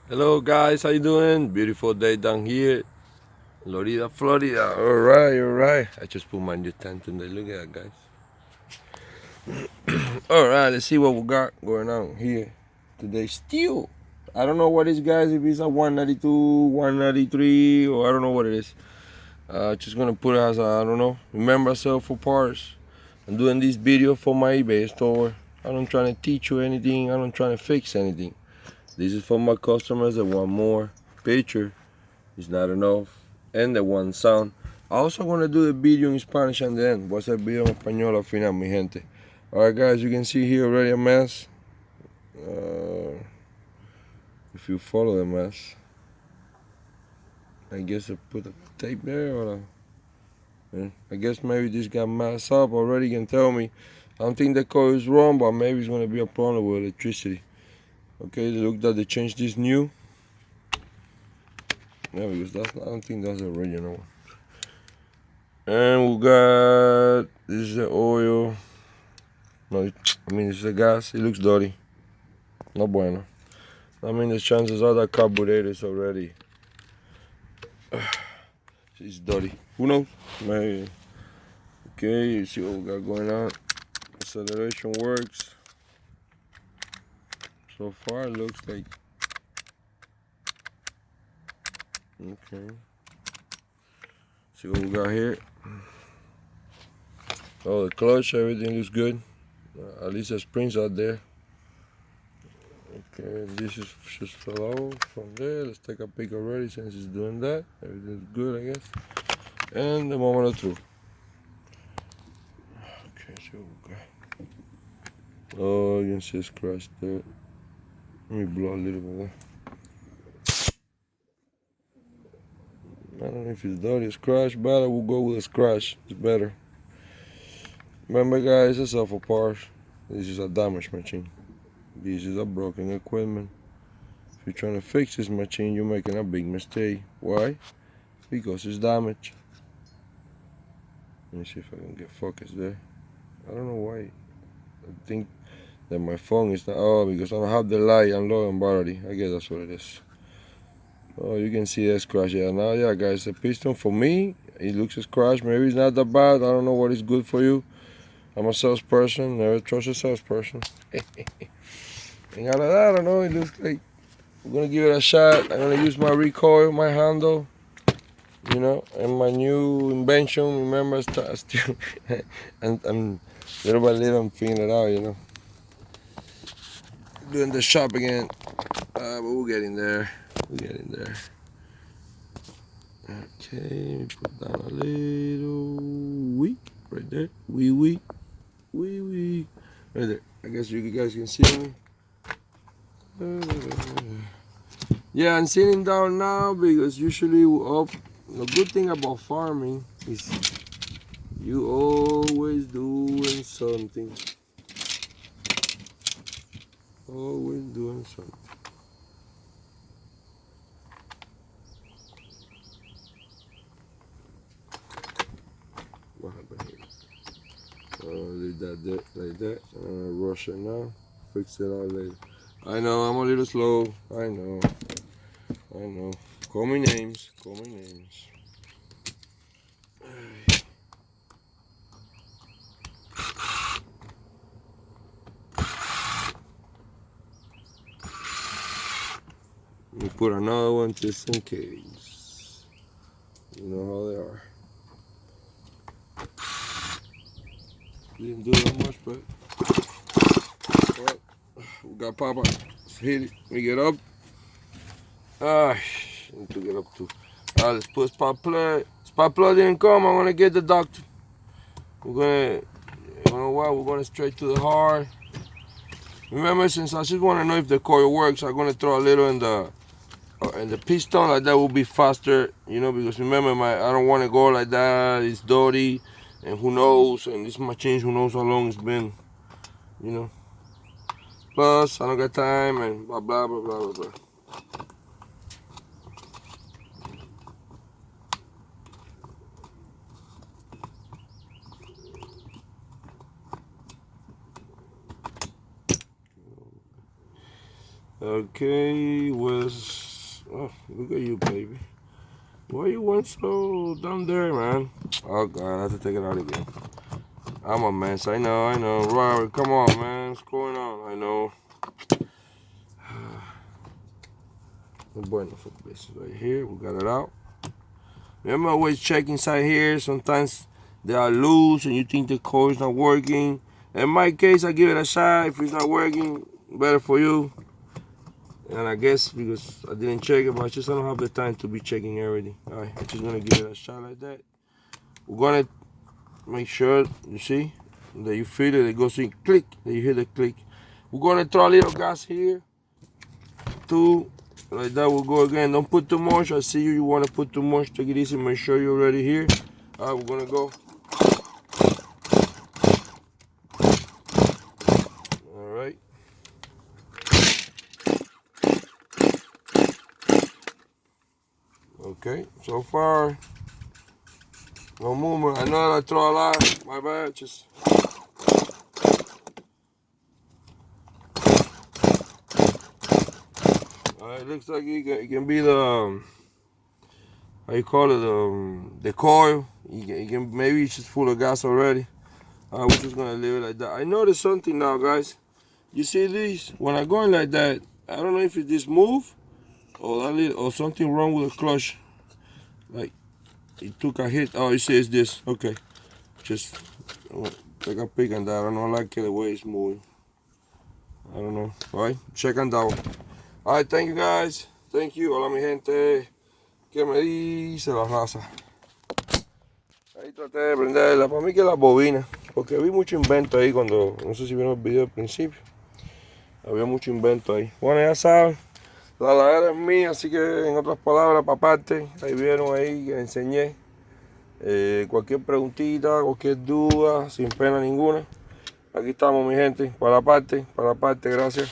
Hello guys, how you doing? Beautiful day down here, Florida. All right. I just put my new tent in there. Look at that, guys. All right, let's see what we got going on here today. Still, I don't know what it is, guys. If it's a 192, 193, or I don't know what it is. Just gonna put it as I don't know. Remember myself for parts. I'm doing this video for my eBay store. I don't trying to teach you anything. I don't trying to fix anything. This is for my customers that want more picture. It's not enough. And the one sound. I also want to do the video in Spanish and then voy a hacer video en español al final, mi gente. Alright guys, you can see here already a mess. If you follow the mess, I guess I put a tape there or I guess maybe this got messed up already. You can tell me. I don't think the coil is wrong, but maybe it's gonna be a problem with electricity. Okay, look that they changed this new. Yeah, because I don't think that's the original one. And we got, this is the oil. No, I mean, it's the gas. It looks dirty. No bueno. I mean, the chances are that carburetor is already, it's dirty. Who knows? Maybe. Okay, you see what we got going on. Acceleration works. So far, it looks like, okay. See what we got here. Oh, the clutch, everything looks good. At least the springs out there. Okay, this is just fell out from there. Let's take a pic already since it's doing that. Everything's good, I guess. And the moment of truth. Okay, so we got. Oh, you can see it's crushed there. Let me blow a little bit. I don't know if it's dirty, it's crushed, but I will go with a scratch. It's better. Remember, guys, it's off a part. This is a damaged machine. This is a broken equipment. If you're trying to fix this machine, you're making a big mistake. Why? Because it's damaged. Let me see if I can get focus there. I don't know why. I think that my phone is not. Oh, because I don't have the light and low on battery. I guess that's what it is. Oh, you can see that scratch. Yeah, now, yeah, guys, the piston for me, it looks a scratch. Maybe it's not that bad. I don't know what is good for you. I'm a salesperson. Never trust a salesperson. And out of that, I don't know. It looks like we're gonna give it a shot. I'm gonna use my recoil, my handle, you know, and my new invention. Remember, still, and little by little, I'm figuring it out, you know. Doing the shop again, but we're getting there. We're getting there. Okay, put down a little wee right there. Wee. Right there. I guess you guys can see me. Yeah, I'm sitting down now because usually the good thing about farming is you always doing something. Always doing something. What happened here? Leave that there, like that. Rush it now. Fix it out later. I know I'm a little slow. I know. Call me names. Let me put another one just in case. You know how they are. Didn't do that much, but well, we got Papa. Let's hit it. We get up. Need to get up too. Let's put spark plug. Spark plug didn't come. I'm gonna get the doctor. You know what? We're gonna straight to the heart. Remember, since I just want to know if the coil works, I'm gonna throw a little in the piston, like that will be faster, you know, because remember, I don't want to go like that. It's dirty, and who knows, and this machine, who knows how long it's been, you know. Plus, I don't got time, and blah blah blah blah blah. Okay, was oh, look at you, baby. Why you went so down there, man? Oh God, I have to take it out again. I'm a mess. I know. Robert, come on, man. What's going on? I know. Bueno for this right here. We got it out. Remember, always check inside here. Sometimes they are loose and you think the cord is not working. In my case, I give it a shot. If it's not working, better for you. And I guess because I didn't check it, but I just don't have the time to be checking everything. All right, I'm just gonna give it a shot like that. We're gonna make sure, you see, that you feel it. It goes in click, that you hear the click. We're gonna throw a little gas here. 2, like that will go again. Don't put too much. I see you wanna put too much. Take it easy, make sure you're already here. All right, we're gonna go. All right. Okay, so far, no movement. I know that I throw a lot. My bad. Just. It looks like it can be the how you call it, the coil. You can maybe it's just full of gas already. We're just gonna leave it like that. I noticed something now, guys. You see this? When I go in like that, I don't know if it's this move or something wrong with the clutch. Like it took a hit. Oh, you see it's this. Okay, just take a peek on that. I don't like the way it's moving. I don't know. All right, check on that one. All right, thank you guys. Thank you. Hola mi gente. ¿Qué me dice la raza? Ahí traté de prenderla. Para mí que la bobina. Porque vi mucho invento ahí cuando. No sé si vieron el video al principio. Había mucho invento ahí. Bueno, ya saben. La ladera es mía. Así que en otras palabras, para parte. Ahí vieron ahí que enseñé. Cualquier preguntita, cualquier duda. Sin pena ninguna. Aquí estamos mi gente. Para la parte. Gracias.